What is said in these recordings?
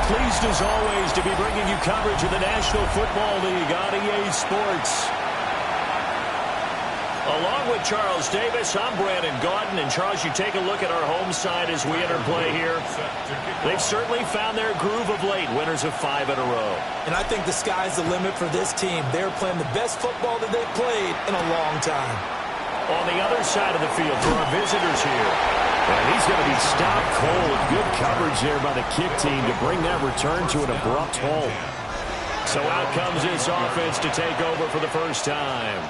pleased as always to be bringing you coverage of the National Football League on EA Sports. Along with Charles Davis, I'm Brandon Gaudin. And Charles, you take a look at our home side as we enter play here. They've certainly found their groove of late, winners of 5 in a row. And I think the sky's the limit for this team. They're playing the best football that they've played in a long time. On the other side of the field for our visitors here. And he's going to be stopped cold. Good coverage there by the kick team to bring that return to an abrupt halt. So out comes this offense to take over for the first time.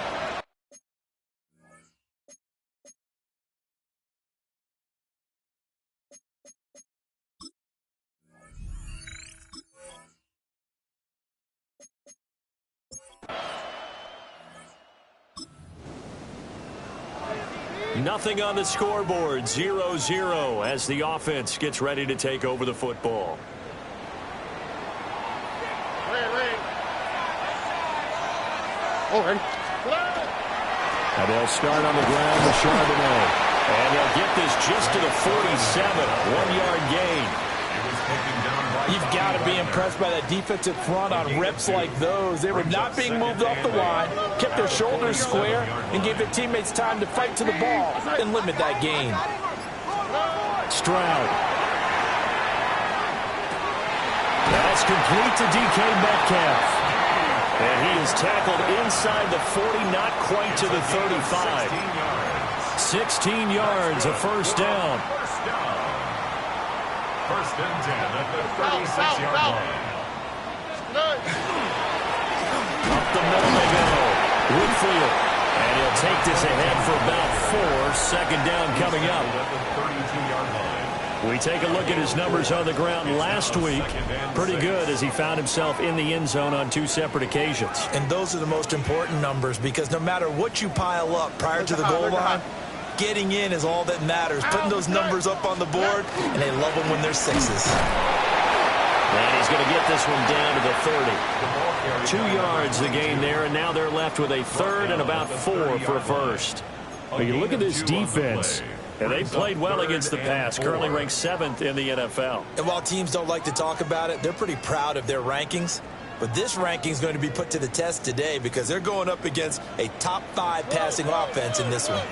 Nothing on the scoreboard, 0-0 as the offense gets ready to take over the football. And they'll start on the ground with Charbonnet. And they'll get this just to the 47, 1-yard gain. You've got to be impressed by that defensive front on reps like those. They were not being moved off the line, kept their shoulders square, and gave their teammates time to fight to the ball and limit that gain. Stroud. That's complete to DK Metcalf. And he is tackled inside the 40, not quite to the 35. 16 yards, a first down. First and 10 at the 36-yard line. Up the middle they go. Woodfield. And he'll take this ahead for about 4. Second down coming up. We take a look at his numbers on the ground last week. Pretty good as he found himself in the end zone on 2 separate occasions. And those are the most important numbers because no matter what you pile up prior to the goal line, getting in is all that matters. Putting those numbers up on the board, and they love them when they're 6s. And he's going to get this one down to the 30. 2 yards the gain there, and now they're left with a third and about 4 for a first. But you look at this defense, and they've played well against the pass, currently ranked 7th in the NFL. And while teams don't like to talk about it, they're pretty proud of their rankings. But this ranking is going to be put to the test today because they're going up against a top 5 passing offense in this one.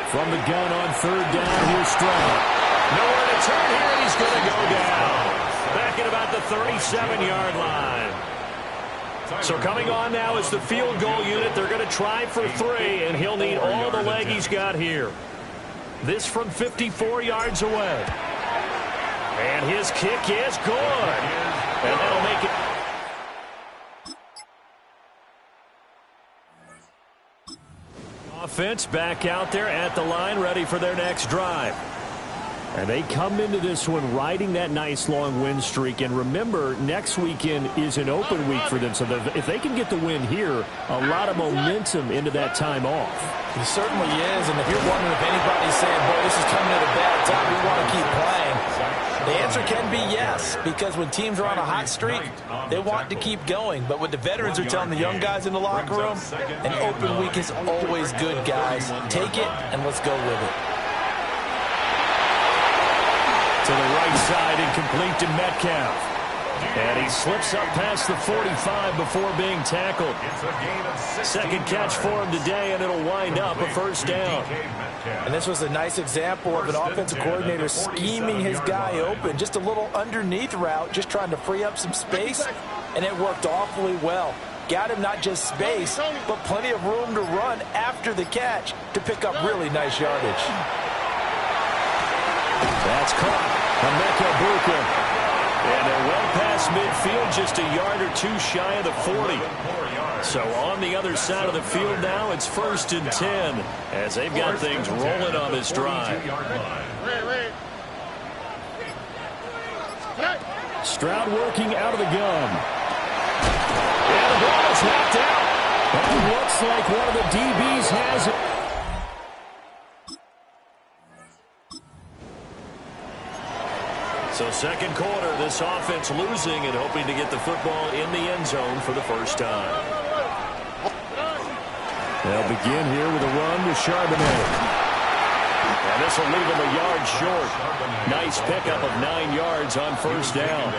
From the gun on third down, here's Stroud. Nowhere to turn here, and he's going to go down. Back at about the 37-yard line. So coming on now is the field goal unit. They're going to try for 3, and he'll need all the leg he's got here. This from 54 yards away. And his kick is good. And that'll make it. Offense back out there at the line, ready for their next drive. And they come into this one riding that nice long win streak. And remember, next weekend is an open week for them. So if they can get the win here, a lot of momentum into that time off. He certainly is. And if you're wondering if anybody's saying, boy, this is coming at a bad time, we want to keep playing, the answer can be yes, because when teams are on a hot streak, they want to keep going. But what the veterans are telling the young guys in the locker room, an open week is always good, guys. Take it, and let's go with it. To the right side and complete to Metcalf. And he slips up past the 45 before being tackled. Second catch for him today, and it'll wind up a first down. And this was a nice example of an offensive coordinator scheming his guy open. Just a little underneath route, just trying to free up some space, and it worked awfully well. Got him not just space, but plenty of room to run after the catch to pick up really nice yardage. That's caught. Emeka Buka. And they're well past midfield, just a yard or 2 shy of the 40. So on the other side of the field now, it's 1st and 10 as they've got things rolling on this drive. Stroud working out of the gun. And the ball is knocked out. And it looks like one of the DBs has it. So second quarter, this offense losing and hoping to get the football in the end zone for the first time. They'll begin here with a run with Charbonnet. And And this will leave him a yard short. Nice pickup of 9 yards on first down.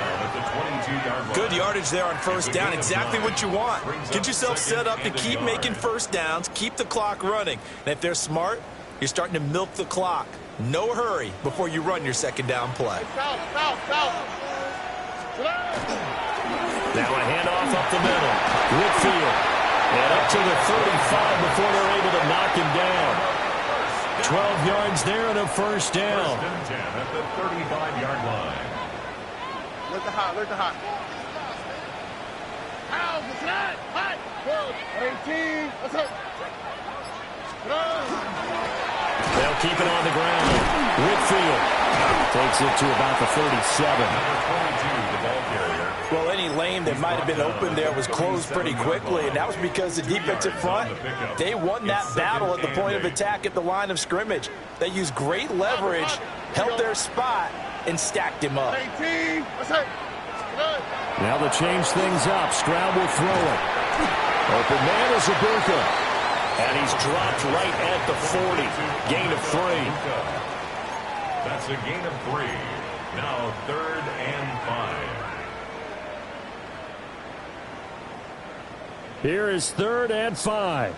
Good yardage there on first down. Exactly what you want. Get yourself set up to keep making first downs, keep the clock running. And if they're smart, you're starting to milk the clock. No hurry before you run your second down play. Now a handoff up the middle. Whitfield. And up to the 35 before they're able to knock him down. 12 yards there and a first down. First and 10 at the 35-yard line. Look the hot, look the hot. 18. They'll keep it on the ground. Whitfield takes it to about the 37. Number 22, the ball carrier. Well, any lane that might have been open there was closed pretty quickly, and that was because the defensive front, they won that battle at the point of attack at the line of scrimmage. They used great leverage, held their spot, and stacked him up. Now to change things up, Stroud will throw it. Open man is Ibuka. And he's dropped right at the 40. Gain of 3. That's a gain of 3. Now 3rd and 5. Here is 3rd and 5.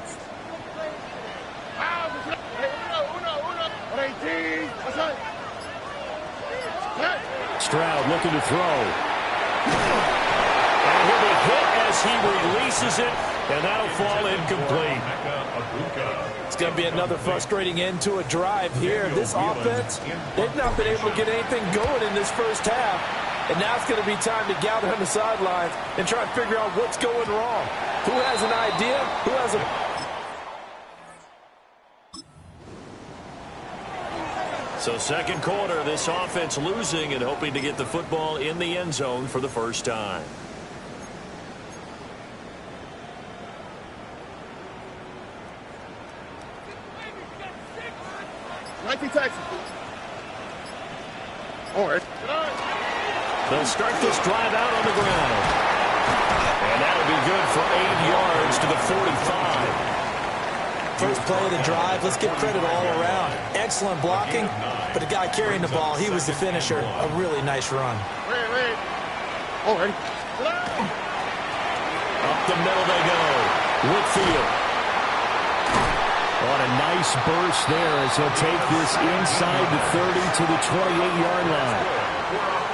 Stroud looking to throw. And he'll be hit as he releases it, and that'll fall incomplete. It's going to be another frustrating end to a drive here. This offense, they've not been able to get anything going in this first half. And now it's going to be time to gather on the sidelines and try and figure out what's going wrong. Who has an idea? Who has a... So second quarter, this offense losing and hoping to get the football in the end zone for the first time. They'll start this drive out on the ground. And that'll be good for 8 yards to the 45. First play of the drive, let's give credit all around. Excellent blocking, but the guy carrying the ball, he was the finisher. A really nice run. Already. Up the middle they go. Whitfield. On a nice burst there as he'll take this inside the 30 to the 28-yard line.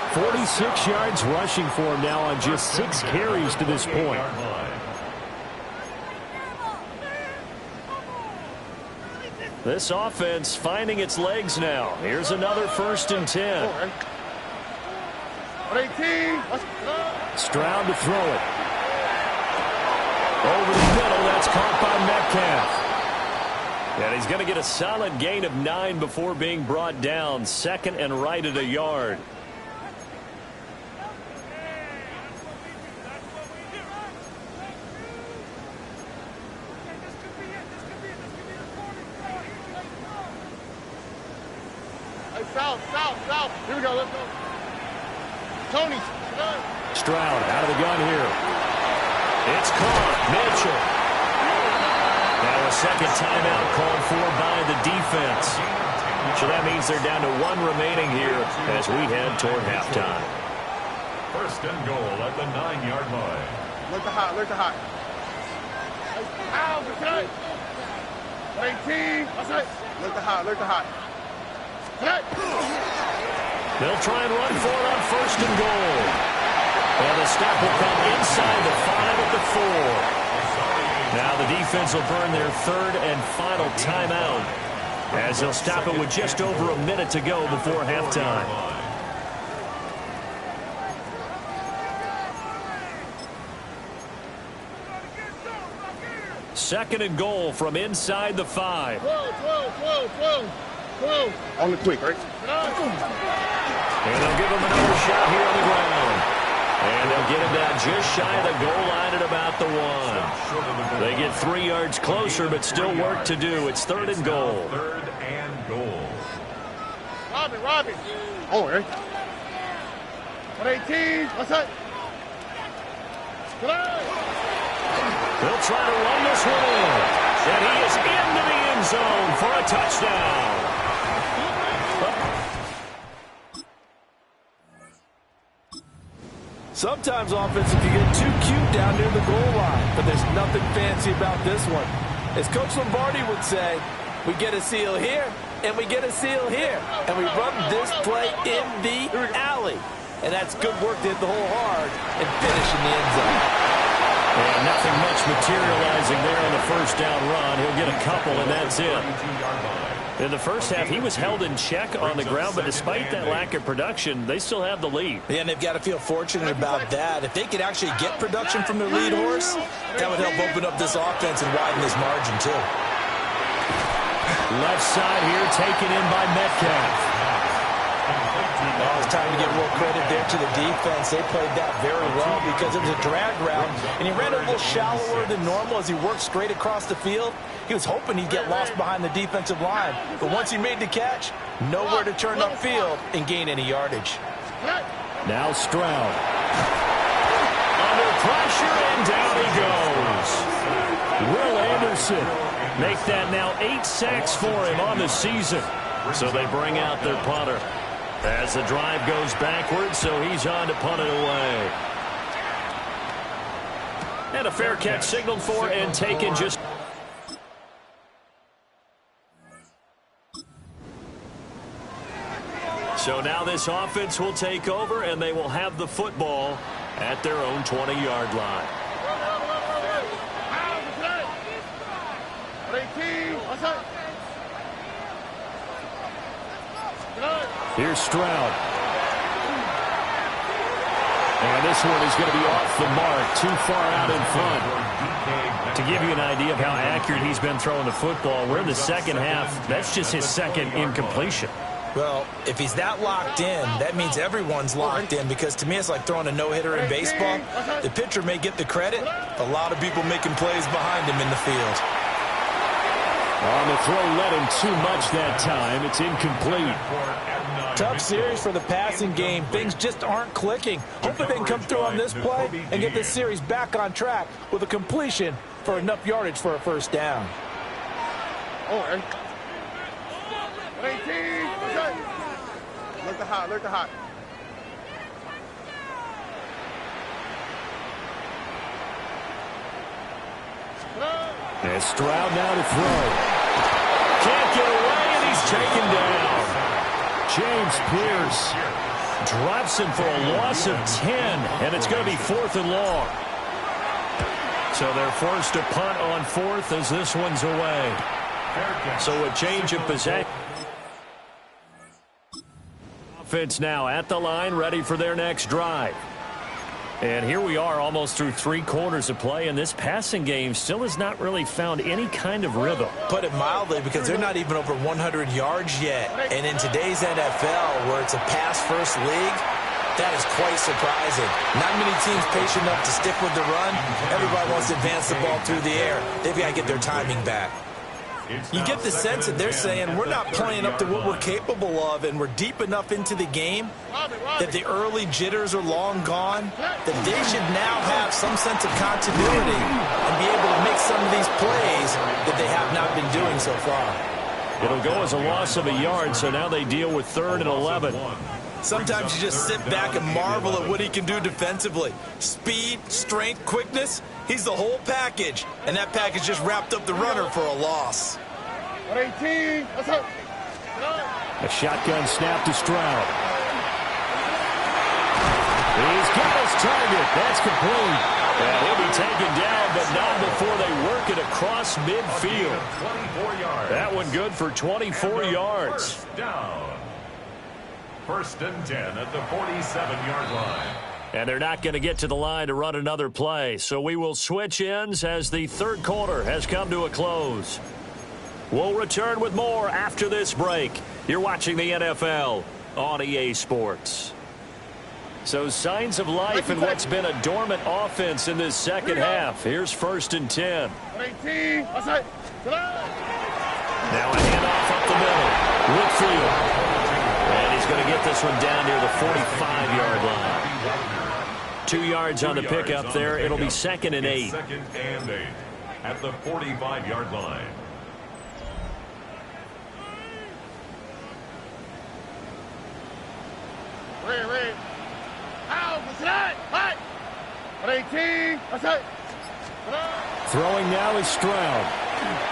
46 yards rushing for him now on just 6 carries to this point. This offense finding its legs now. Here's another 1st and 10. Stroud to throw it. Over the middle, that's caught by Metcalf. And he's going to get a solid gain of 9 before being brought down. 2nd and right at a yard. South. Here we go, let's go. Tony. Stroud out of the gun here. It's caught. Mitchell. Now a second timeout called for by the defense. So that means they're down to 1 remaining here as we head toward halftime. 1st and goal at the 9-yard line. Look the hot. 18. Look the hot. They'll try and run for it on 1st and goal. And the stop will come inside the 5 at the 4. Now the defense will burn their 3rd and final timeout as they'll stop it with just over a minute to go before halftime. Second and goal from inside the 5. On the quick, right? And they'll give him another shot here on the ground. And they'll get him down just shy of the goal line at about the 1. They get 3 yards closer, but still work to do. It's 3rd and goal. 3rd and goal. Robbie. Oh, right. 18. What's that? They'll try to run this one in. And he is into the end zone for a touchdown. Sometimes offense, if you get too cute down near the goal line, but there's nothing fancy about this one. As Coach Lombardi would say, we get a seal here, and we get a seal here, and we run this play in the alley. And that's good work to hit the hole hard and finish in the end zone. And nothing much materializing there on the first down run. He'll get a couple, and that's it. In the first half, he was held in check on the ground, but despite that lack of production, they still have the lead. Yeah, and they've got to feel fortunate about that. If they could actually get production from their lead horse, that would help open up this offense and widen this margin, too. Left side here taken in by Metcalf. Oh, it's time to give real credit there to the defense. They played that very well because it was a drag route, and he ran a little shallower than normal as he worked straight across the field. He was hoping he'd get lost behind the defensive line, but once he made the catch, nowhere to turn upfield and gain any yardage. Now Stroud. Under pressure, and down he goes. Will Anderson make that now 8 sacks for him on the season. So they bring out their punter as the drive goes backwards, so he's on to punt it away. And a fair catch signaled for and taken just... So now this offense will take over, and they will have the football at their own 20-yard line. Here's Stroud. And this one is going to be off the mark, too far out in front. To give you an idea of how accurate he's been throwing the football, we're in the second half. That's just his second incompletion. Well, if he's that locked in, that means everyone's locked in, because to me it's like throwing a no-hitter in baseball. The pitcher may get the credit, a lot of people making plays behind him in the field. On the throw, led him too much that time. It's incomplete. Tough series for the passing game. Things just aren't clicking. Hopefully they can come through on this play and get this series back on track with a completion for enough yardage for a first down. Alert the hot, alert the hot. And Stroud now to throw. Can't get away, and he's taken down. James Pierce drops him for a loss of 10, and it's going to be 4th and long. So they're forced to punt on 4th as this one's away. So a change of possession. Offense now at the line, ready for their next drive. And here we are almost through 3 quarters of play, and this passing game still has not really found any kind of rhythm. Put it mildly, because they're not even over 100 yards yet. And in today's NFL, where it's a pass-first league, that is quite surprising. Not many teams patient enough to stick with the run. Everybody wants to advance the ball through the air. They've got to get their timing back. You get the sense that they're saying we're not playing up to what we're capable of, and we're deep enough into the game that the early jitters are long gone, that they should now have some sense of continuity and be able to make some of these plays that they have not been doing so far. It'll go as a loss of a yard, so now they deal with 3rd and 11. Sometimes you just sit back and marvel at what he can do defensively. Speed, strength, quickness, he's the whole package. And that package just wrapped up the runner for a loss. 18, what's up? A shotgun snap to Stroud. He's got his target. That's complete. And he'll be taken down, but not before they work it across midfield. That one good for 24 yards. First down. 1st and 10 at the 47-yard line. And they're not going to get to the line to run another play. So we will switch ends as the 3rd quarter has come to a close. We'll return with more after this break. You're watching the NFL on EA Sports. So signs of life in what's been a dormant offense in this second half. Here's 1st and 10. 18, what's up? Now a handoff up the middle. Whitfield. And he's going to get this one down near the 45-yard line. 2 yards on the pickup there. It'll be 2nd and 8. 2nd and 8 at the 45-yard line. Red. Out. Throwing now is Stroud.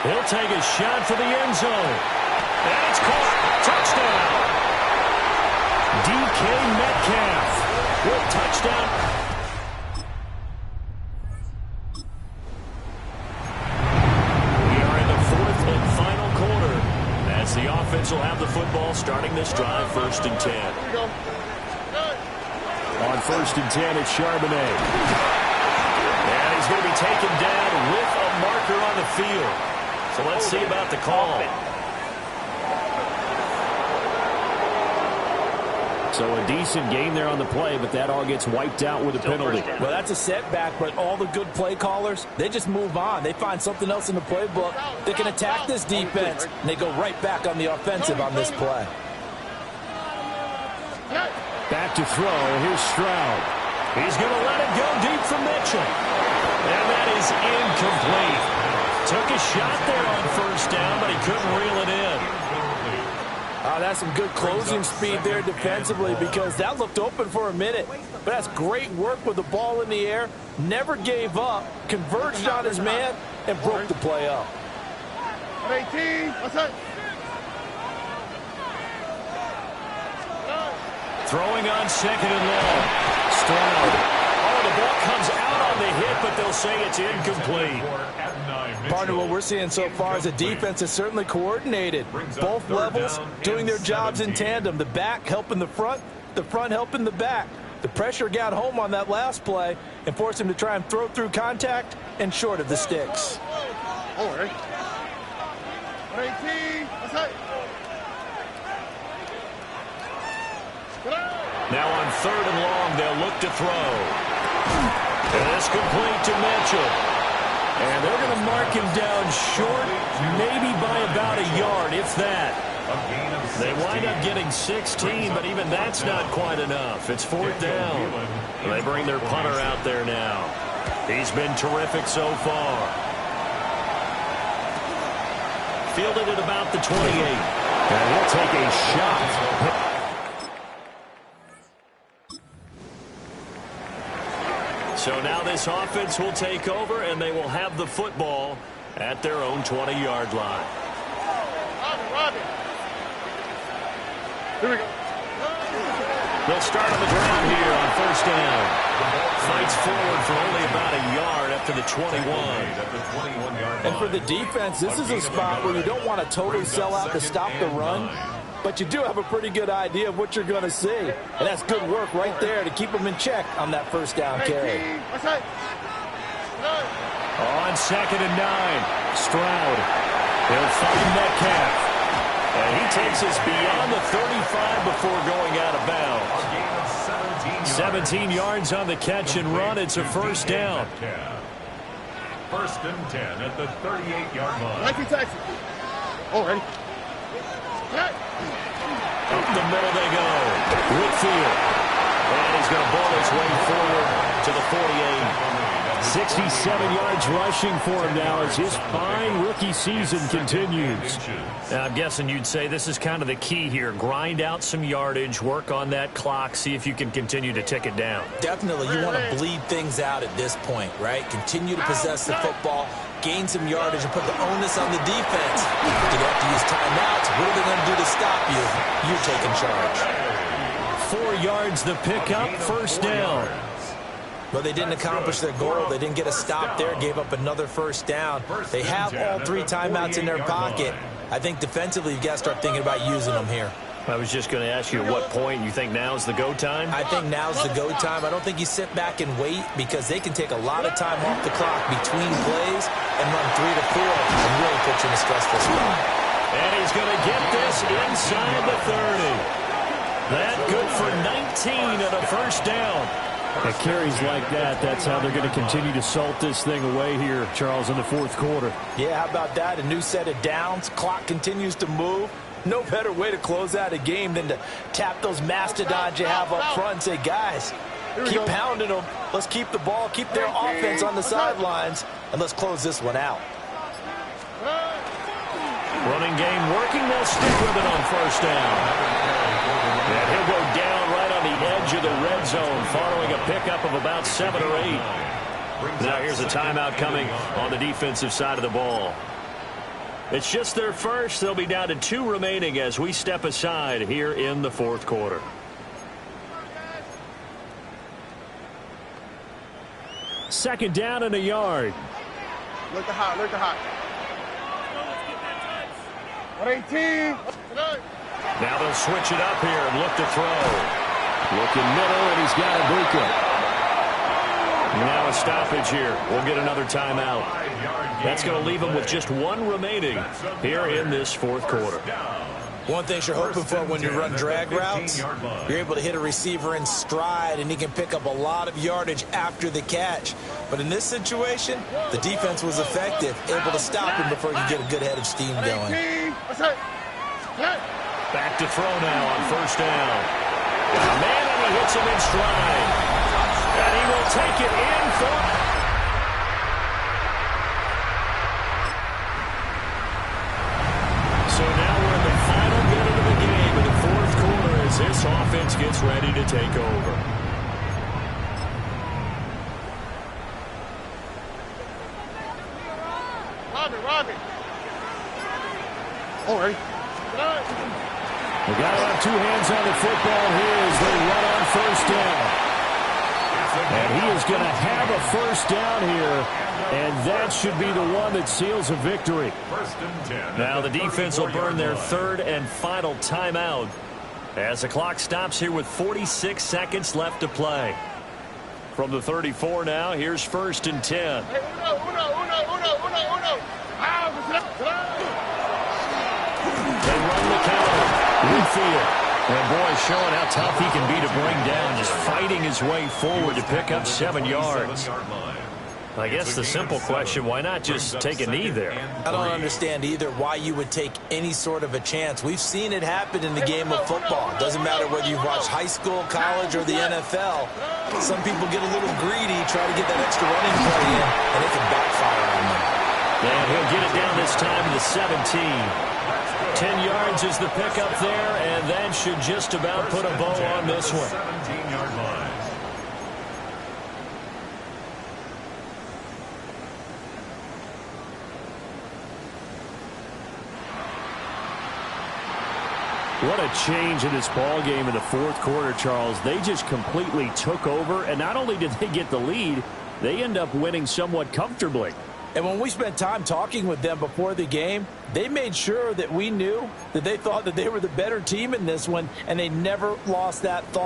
He'll take a shot for the end zone. And it's caught. Touchdown. DK Metcalf with touchdown. We are in the fourth and final quarter as the offense will have the football starting this drive, 1st and 10. On 1st and 10, it's Charbonnet. And he's going to be taken down with a marker on the field. So let's see about the call. So a decent gain there on the play, but that all gets wiped out with a penalty. Well, that's a setback, but all the good play callers, they just move on. They find something else in the playbook. They can attack this defense, and they go right back on the offensive on this play. Back to throw. Here's Stroud. He's going to let it go deep for Mitchell. And that is incomplete. Took a shot there on 1st down, but he couldn't reel it in. That's some good closing speed there defensively because that looked open for a minute. But that's great work with the ball in the air. Never gave up, converged on his man, and broke the play up. 18, Throwing on 2nd and long. Stroud. Oh, the ball comes out on the hit, but they'll say it's incomplete. Partner, what we're seeing so far is the defense is certainly coordinated. Both levels doing their jobs in tandem. The back helping the front helping the back. The pressure got home on that last play and forced him to try and throw through contact and short of the sticks. All right. 18, Now on 3rd and long, they'll look to throw. And it's complete to Mitchell. And they're going to mark him down short, maybe by about a yard, if that. They wind up getting 16, but even that's not quite enough. It's 4th down. They bring their punter out there now. He's been terrific so far. Fielded at about the 28. And he'll take a shot. So now this offense will take over, and they will have the football at their own 20-yard line. Here we go. They'll start on the ground here on 1st down. Fights forward for only about a yard after the 21. And for the defense, this is a spot where you don't want to totally sell out to stop the run, but you do have a pretty good idea of what you're going to see. And that's good work right there to keep them in check on that 1st down carry. On 2nd and 9, Stroud. He'll find Metcalf. And he takes us beyond the 35 before going out of bounds. 17 yards on the catch and run. It's a 1st down. 1st and 10 at the 38-yard line. Nike Tyson. All right. Up the middle they go. Whitfield. And he's going to ball his way forward to the 48. 67 yards rushing for him now as his fine rookie season continues. Now, I'm guessing you'd say this is kind of the key here. Grind out some yardage, work on that clock, see if you can continue to tick it down. Definitely, you want to bleed things out at this point, right? Continue to possess the football, gain some yardage, and put the onus on the defense. You have to use timeouts. What are they going to do to stop you? You're taking charge. 4 yards the pickup, 1st down. But they didn't accomplish their goal. They didn't get a stop there, gave up another 1st down. They have all 3 timeouts in their pocket. I think defensively you've got to start thinking about using them here. I was just going to ask you at what point you think now's the go time? I think now's the go time. I don't think you sit back and wait because they can take a lot of time off the clock between plays and run 3 to 4 and really put you in a stressful spot. And he's going to get this inside the 30. That good for 19 at a 1st down. At carries like that, that's how they're going to continue to salt this thing away here, Charles, in the 4th quarter. Yeah, how about that? A new set of downs. Clock continues to move. No better way to close out a game than to tap those mastodons you have up front and say, guys, keep pounding them. Let's keep the ball, keep their offense on the sidelines, and let's close this one out. Running game working. They'll stick with it on 1st down. And he'll go down right on the edge of the red zone following a pickup of about 7 or 8. Now here's a timeout coming on the defensive side of the ball. It's just their first. They'll be down to 2 remaining as we step aside here in the fourth quarter. Second down and a yard. Look the hot, look the hot. 118. Now they'll switch it up here and look to throw. Looking middle, and he's got Ibuka. Now a stoppage here. We'll get another timeout. That's going to leave him with just 1 remaining here in this fourth quarter. One thing you're hoping for when you run drag routes, you're able to hit a receiver in stride, and he can pick up a lot of yardage after the catch. But in this situation, the defense was effective, able to stop him before he could get a good head of steam going. Back to throw now on first down. Got a man, and he hits him in stride. And he will take it in for... So now we're in the final minute of the game in the fourth quarter as this offense gets ready to take over. Robbie. All right. They got to have 2 hands on the football here as they run on first down. And he is going to have a first down here, and that should be the one that seals a victory. Now the defense will burn their 3rd and final timeout as the clock stops here with 46 seconds left to play. From the 34 now, here's 1st and 10. Hey, They run the counter. Midfield. And boy, showing how tough he can be to bring down, just fighting his way forward to pick up 7 yards. I guess the simple question, why not just take a knee there? I don't understand either why you would take any sort of a chance. We've seen it happen in the game of football. It doesn't matter whether you've watched high school, college, or the NFL. Some people get a little greedy, try to get that extra running play in, and it can backfire on them. And he'll get it down this time to the 17. 10 yards is the pickup there, and that should just about put a bow on this one. 17-yard line. What a change in this ball game in the fourth quarter, Charles. They just completely took over, and not only did they get the lead, they end up winning somewhat comfortably. And when we spent time talking with them before the game, they made sure that we knew that they thought that they were the better team in this one, and they never lost that thought.